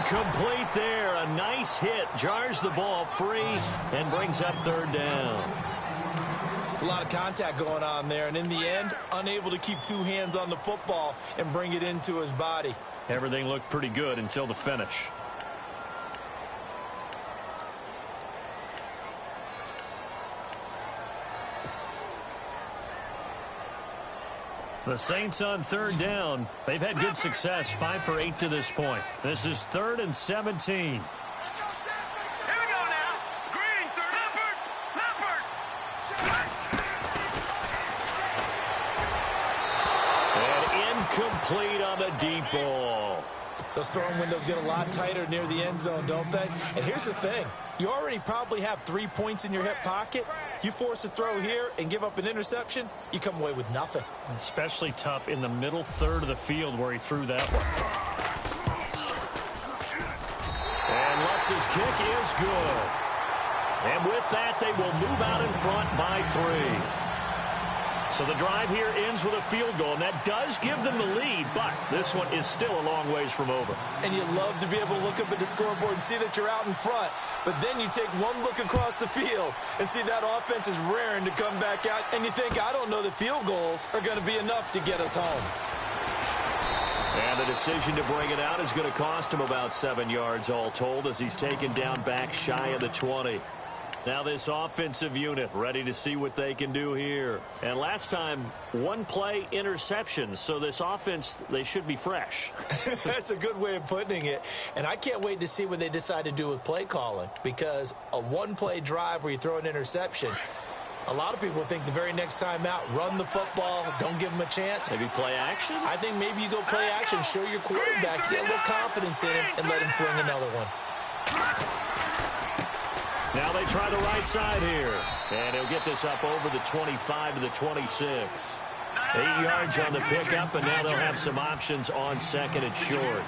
Complete there. A nice hit. Jars the ball free and brings up third down. It's a lot of contact going on there, and in the end, unable to keep two hands on the football and bring it into his body. Everything looked pretty good until the finish. The Saints on third down. They've had good success, 5 for 8 to this point. This is 3rd and 17. Here we go now. Green, third. Leopard. And incomplete on the deep ball. Those throwing windows get a lot tighter near the end zone, don't they? And here's the thing. You already probably have 3 points in your hip pocket. You force a throw here and give up an interception, you come away with nothing. Especially tough in the middle third of the field where he threw that one. And Lutz's kick is good. And with that, they will move out in front by 3. So the drive here ends with a field goal, and that does give them the lead, but this one is still a long ways from over. And you love to be able to look up at the scoreboard and see that you're out in front, but then you take one look across the field and see that offense is raring to come back out, and you think, I don't know that field goals are going to be enough to get us home. And the decision to bring it out is going to cost him about 7 yards all told as he's taken down back shy of the 20. Now this offensive unit ready to see what they can do here. And last time, 1 play interceptions. So this offense, they should be fresh. That's a good way of putting it. And I can't wait to see what they decide to do with play calling. Because a 1-play drive where you throw an interception, a lot of people think the very next time out, run the football, don't give them a chance. Maybe play action? I think maybe you go play action, show your quarterback, get a little confidence in him, and let him fling another one. Now they try the right side here. And he'll get this up over the 25 to the 26. 8 yards on the pickup, and now they'll have some options on 2nd and short.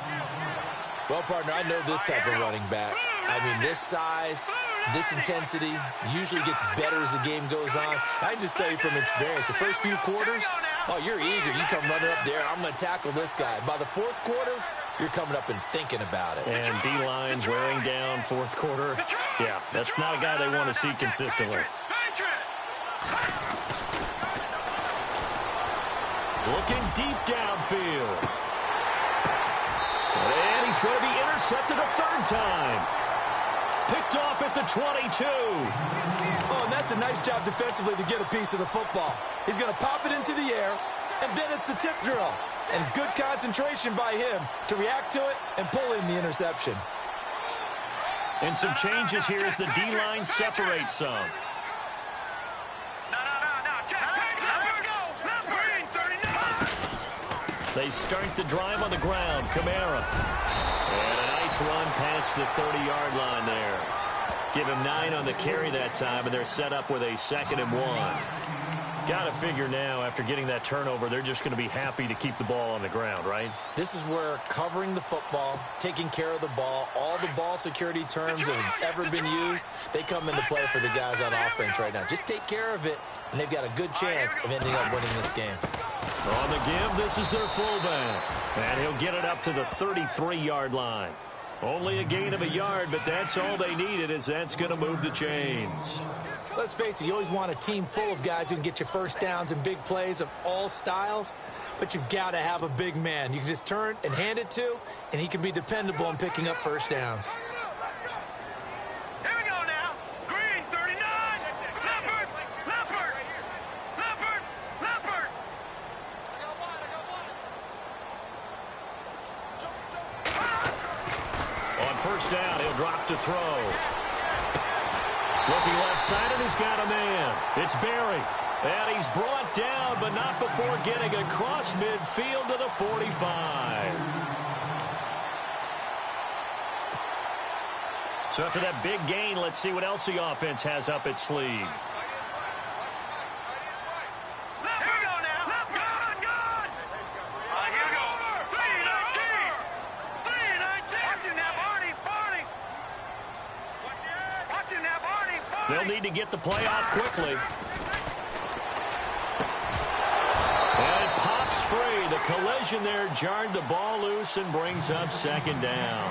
Well, partner, I know this type of running back. I mean, this size, this intensity usually gets better as the game goes on. I can just tell you from experience, the first few quarters, oh, you're eager. You come running up there, I'm going to tackle this guy. By the 4th quarter, you're coming up and thinking about it. And D-line's wearing down 4th quarter. Yeah, that's not a guy they want to see consistently. Looking deep downfield. And he's going to be intercepted a 3rd time. Picked off at the 22. Oh, and that's a nice job defensively to get a piece of the football. He's going to pop it into the air, and then it's the tip drill. And good concentration by him to react to it and pull in the interception. And some changes here as the D-line separates some. They start the drive on the ground. Kamara. And a nice run past the 30-yard line there. Give him 9 on the carry that time, and they're set up with a 2nd and 1. Got to figure now, after getting that turnover, they're just going to be happy to keep the ball on the ground, right? This is where covering the football, taking care of the ball, all the ball security terms that have ever been used, they come into play for the guys on offense right now. Just take care of it, and they've got a good chance of ending up winning this game. On the give, this is their fullback. And he'll get it up to the 33-yard line. Only a gain of a yard, but that's all they needed, as that's going to move the chains. Let's face it, you always want a team full of guys who can get you first downs and big plays of all styles, but you've got to have a big man you can just turn and hand it to, and he can be dependable in picking up first downs. Here we go now. Green, 39. Leopard. first down. He'll drop to throw. Looking left side, and he's got a man. It's Barry. And he's brought down, but not before getting across midfield to the 45. So after that big gain, let's see what else the offense has up its sleeve. They'll need to get the play off quickly. And it pops free. The collision there jarred the ball loose and brings up second down.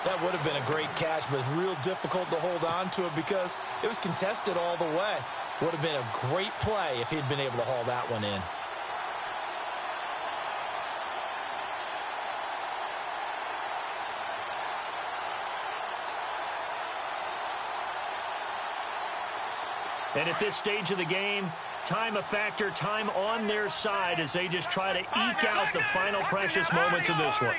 That would have been a great catch, but it's real difficult to hold on to it because it was contested all the way. Would have been a great play if he'd been able to haul that one in. And at this stage of the game, time a factor, time on their side as they just try to eke out the final precious moments of this one.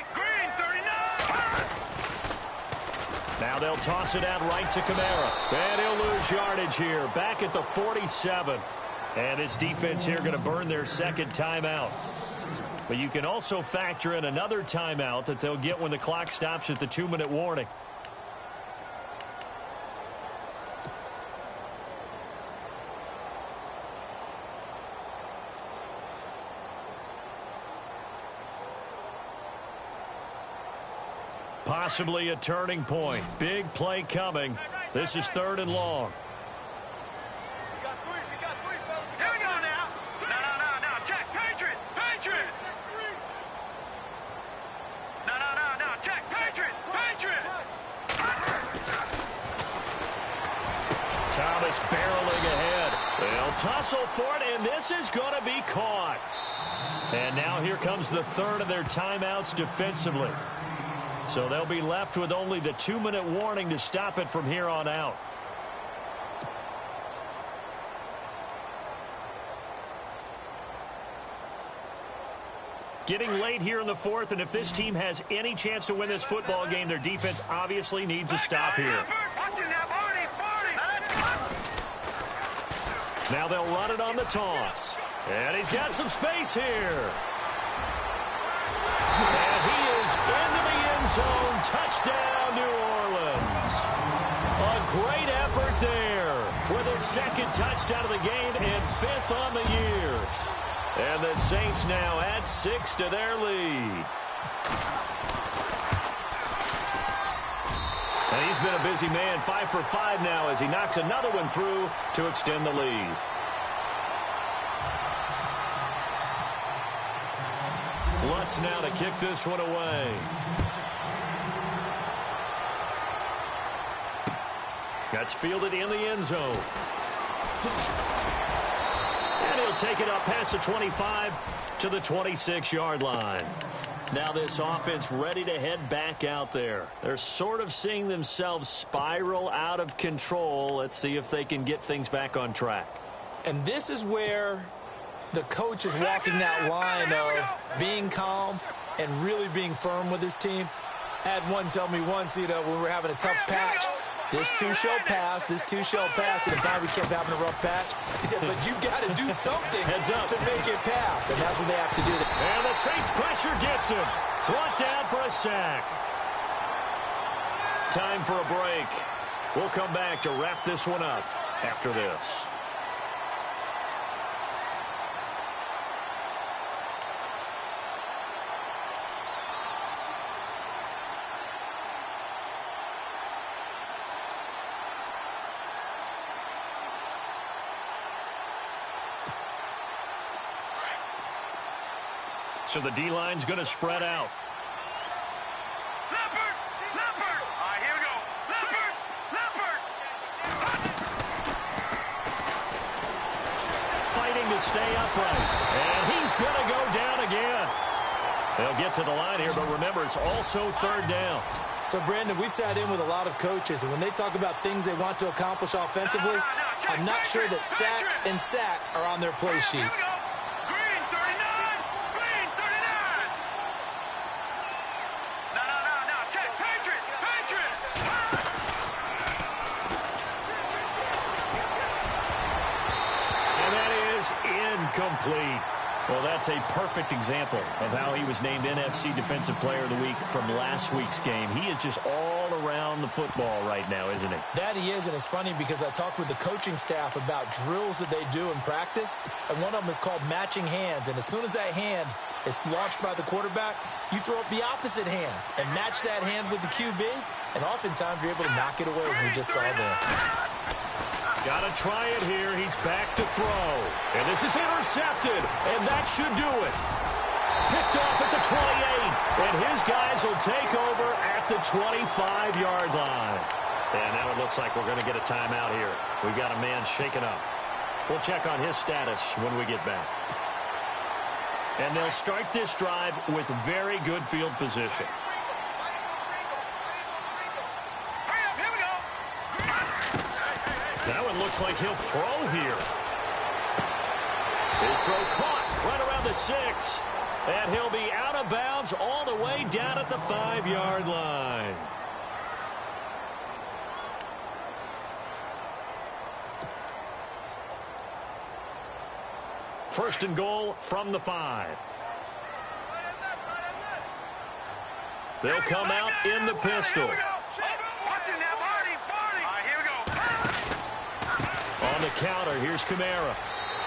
Now they'll toss it out right to Kamara. And he'll lose yardage here, back at the 47. And his defense here going to burn their second timeout. But you can also factor in another timeout that they'll get when the clock stops at the 2-minute warning. Possibly a turning point. Big play coming. This is 3rd and long. Here we go now. No. Check. Patriot. No. Check. Patriot. Thomas barreling ahead. They'll tussle for it, and this is going to be caught. And now here comes the 3rd of their timeouts defensively. So they'll be left with only the 2-minute warning to stop it from here on out. Getting late here in the 4th, and if this team has any chance to win this football game, their defense obviously needs a stop here. Now they'll run it on the toss. And he's got some space here. And he is into the end zone. Touchdown, New Orleans. A great effort there with his 2nd touchdown of the game and 5th on the year. And the Saints now add 6 to their lead. And he's been a busy man, 5 for 5 now as he knocks another one through to extend the lead. Lutz now to kick this one away. That's fielded in the end zone. And he'll take it up past the 25 to the 26-yard line. Now this offense ready to head back out there. They're sort of seeing themselves spiral out of control. Let's see if they can get things back on track. And this is where the coach is walking that line of being calm and really being firm with his team. I had one tell me once, when we were having a tough patch, this too shall pass, this too shall pass. And in fact, we kept having a rough patch. He said, but you got to do something to make it pass. And that's what they have to do. And the Saints pressure gets him. Brought down for a sack. Time for a break. We'll come back to wrap this one up after this. So the D-line's going to spread out. Leopard! All right, here we go. Leopard! Fighting to stay upright. And he's going to go down again. They'll get to the line here, but remember, it's also 3rd down. So, Brandon, we sat in with a lot of coaches, and when they talk about things they want to accomplish offensively, I'm not sure that sack and sack are on their play sheet. incomplete. Well, that's a perfect example of how he was named NFC Defensive Player of the Week from last week's game. He is just all around the football right now, isn't he? That he is, and it's funny because I talked with the coaching staff about drills that they do in practice, and one of them is called matching hands. And as soon as that hand is launched by the quarterback, you throw up the opposite hand and match that hand with the QB, and oftentimes you're able to knock it away, as we just saw there. Got to try it here. He's back to throw. And this is intercepted. And that should do it. Picked off at the 28. And his guys will take over at the 25-yard line. And now it looks like we're going to get a timeout here. We've got a man shaken up. We'll check on his status when we get back. And they'll start this drive with very good field position. That one looks like he'll throw here. His throw caught right around the 6. And he'll be out of bounds all the way down at the 5-yard line. First and goal from the 5. They'll come out in the pistol. On the counter, here's Kamara.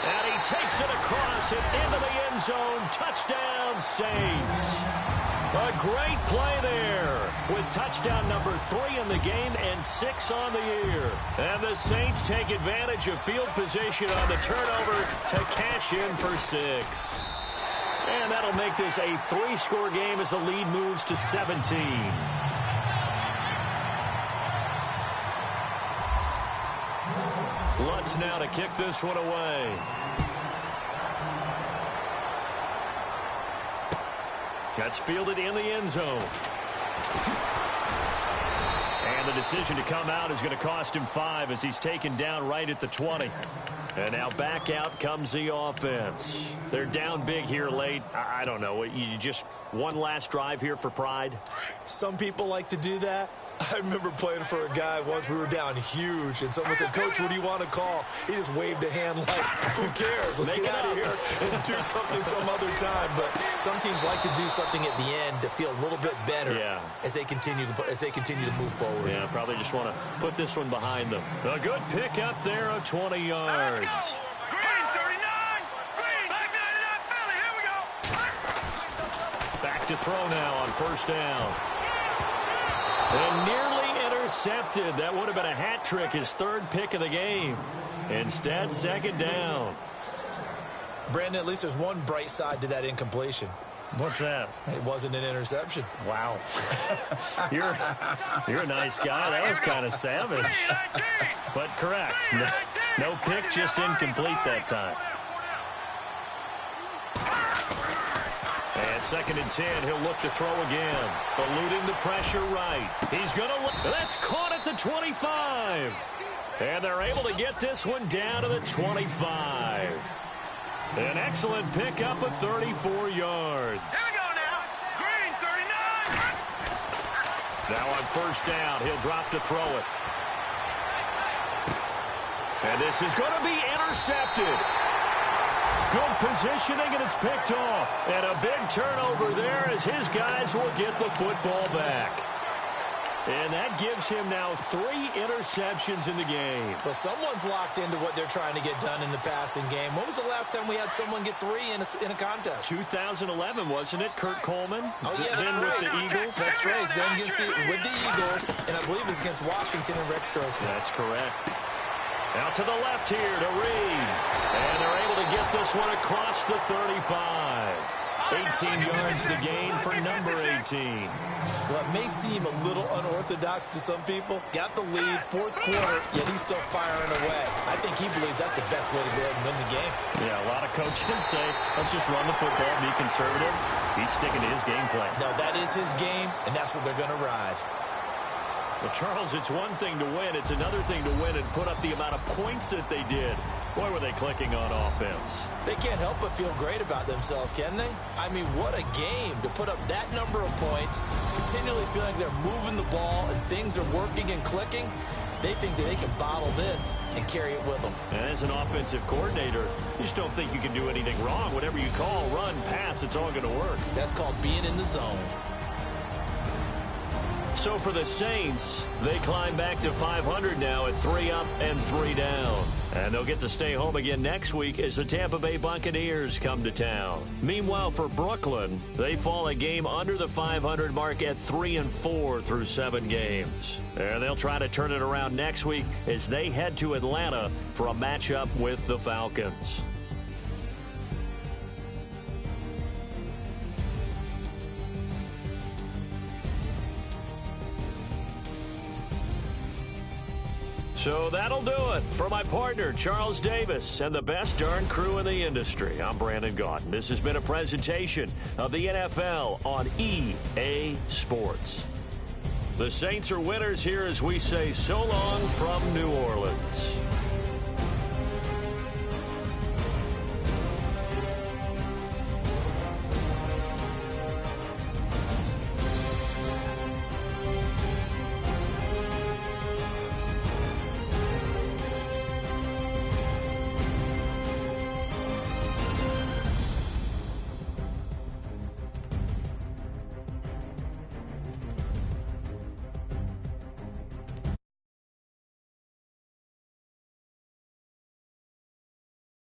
And he takes it across and into the end zone. Touchdown, Saints. A great play there with touchdown number 3 in the game and 6 on the year. And the Saints take advantage of field position on the turnover to cash in for 6. And that'll make this a 3-score game as the lead moves to 17. Lutz now to kick this one away. That's fielded in the end zone. And the decision to come out is going to cost him 5 as he's taken down right at the 20. And now back out comes the offense. They're down big here late. I don't know. You just one last drive here for pride? Some people like to do that. I remember playing for a guy once. We were down huge, and someone said, "Coach, what do you want to call?" He just waved a hand like, "Who cares? Let's get out of here and do something some other time." But some teams like to do something at the end to feel a little bit better as they continue to move forward. Yeah, probably just want to put this one behind them. A good pick up there of 20 yards. Green 39, Green, back 99, Philly, here we go. Back to throw now on first down. And nearly intercepted. That would have been a hat trick, his 3rd pick of the game. Instead, second down. Brandon, at least there's one bright side to that incompletion. What's that? It wasn't an interception. Wow. You're a nice guy. That was kind of savage. But correct. No pick, just incomplete that time. And 2nd and 10, he'll look to throw again. Eluding the pressure right. He's going to look. That's caught at the 25. And they're able to get this one down to the 25. An excellent pickup of 34 yards. Here we go now. Green 39. Now on first down, he'll drop to throw it. And this is going to be intercepted. Good positioning, and it's picked off. And a big turnover there as his guys will get the football back. And that gives him now 3 interceptions in the game. Well, someone's locked into what they're trying to get done in the passing game. When was the last time we had someone get 3 in a contest? 2011, wasn't it? Kurt Coleman? Oh, yeah, that's then right. With the Eagles? That's right. Then with the Eagles, and I believe it's against Washington and Rex Grossman. That's correct. Out to the left here to Reed. And they're able to get this one across the 35. 18 yards the gain for number 18. Well, it may seem a little unorthodox to some people. Got the lead, 4th quarter, yet he's still firing away. I think he believes that's the best way to go ahead and win the game. Yeah, a lot of coaches say, let's just run the football, be conservative. He's sticking to his game plan. No, that is his game, and that's what they're going to ride. Well, Charles, it's one thing to win. It's another thing to win and put up the amount of points that they did. Boy, were they clicking on offense. They can't help but feel great about themselves, can they? I mean, what a game to put up that number of points, continually feeling like they're moving the ball and things are working and clicking. They think that they can bottle this and carry it with them. And as an offensive coordinator, you just don't think you can do anything wrong. Whatever you call, run, pass, it's all going to work. That's called being in the zone. So for the Saints, they climb back to 500 now at 3 up and 3 down. And they'll get to stay home again next week as the Tampa Bay Buccaneers come to town. Meanwhile, for Brooklyn, they fall a game under the 500 mark at 3-4 through 7 games. And they'll try to turn it around next week as they head to Atlanta for a matchup with the Falcons. So that'll do it. For my partner, Charles Davis, and the best darn crew in the industry, I'm Brandon Gaudin. This has been a presentation of the NFL on EA Sports. The Saints are winners here as we say so long from New Orleans.